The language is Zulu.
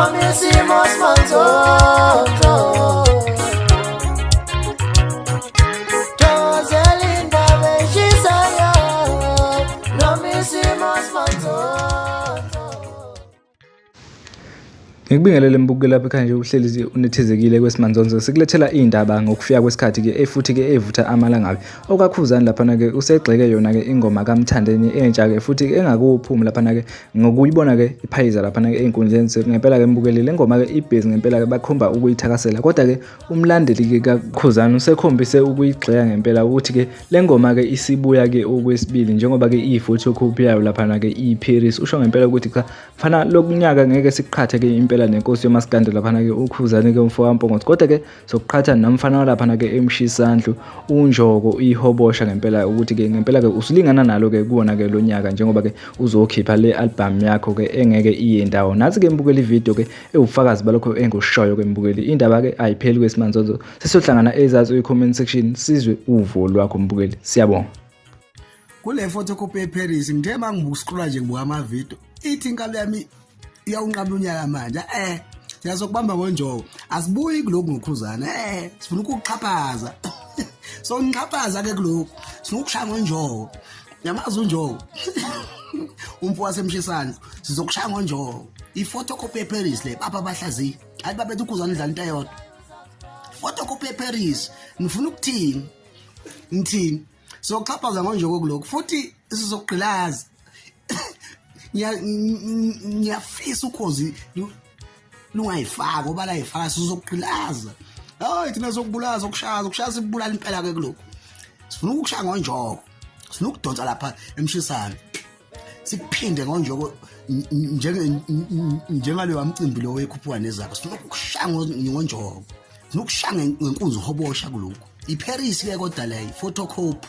noma isimo simanzonzo. Thokozela indaba eshisayo noma isimo simanzonzo. Ngikubingelele mbukeli lapha ekhaya nje uhleli unethezekile kwesimanzonzo sikulethela indaba ngokufika kwesikhathi ke futhi ke evutha amalangabi okakhuzani lapha ke usegxeke yona ke ingoma kaMthandeni entsha ke futhi engakuphumi lapha ke ngokuyibona ke iphayiza lapha ke einkundleni ngempela ke mbukeli le ngoma ke ibhezi ngempela ke bakhomba ukuyithakasela kodwa ke umlandeli ke kaKhuzani usekhombise ukuyigxeka ngempela ukuthi ke le ngoma ke isibuya ke okwesibili njengoba ke iphotocopy yayo lapha ke iParis usho ngempela ukuthi cha mfana lokunyaka ngeke siqhathe ke impela nenkosi yomaskandi lapha ke uKhuzani ke umfo kaMpongoti kodwa ke sokuqhatha nomfana lapha ke eMshisandlu uNjoko ihobosha ngempela ukuthi ke ngempela ke usulingana nalo ke kuona ke lonyaka njengoba ke uzokhipha le album yakho ke engeke iye ndawo nathi ke mbukeli video ke ewufakazi balokho engushoyo ke mbukeli indaba ke ayipheli kwesimanzonzo sesiyohlangana ezazi comment section sizwe uvo lwakho mbukeli siyabonga kule photocopy eParis ngithe mangibukuscrolla nje ngibuka ama video ithi inkalo yami iyawunqaba unyaka manje siyazokubamba ngonjoko asibuyi kuloko ngoKhuzani sifuna ukuxhaphaza so ngiqhaphaza ke kuloko sifuna ukushaya ngonjoko yamazi unjoko umfo waseMshisandlu sizokushaya ngonjoko iphotocopy eParis le baba bahlazi hayi babethu uKhuzani idlala into eyodwa photocopy eParis ngifuna ukuthini ngithini so xhaphaza ngonjoko kuloko futhi sizokugqilaza ngiyafisa ukhozi lungayifaka ngoba la yifaka sizokugqilaza hayi thina sokubulaza ukushaya sibulala impela ke kuloko sifuna ukushaya ngonjoko sifuna ukudonsa lapha eMshisandlu sikuphinde ngonjoko njengaleyo amcimbi lo wekhuphuka nezakho sifuna ukushaya ngonjoko sifuna ukushaya ngenkunzi uhobosha kuloko iParis ke kodwa le photocopy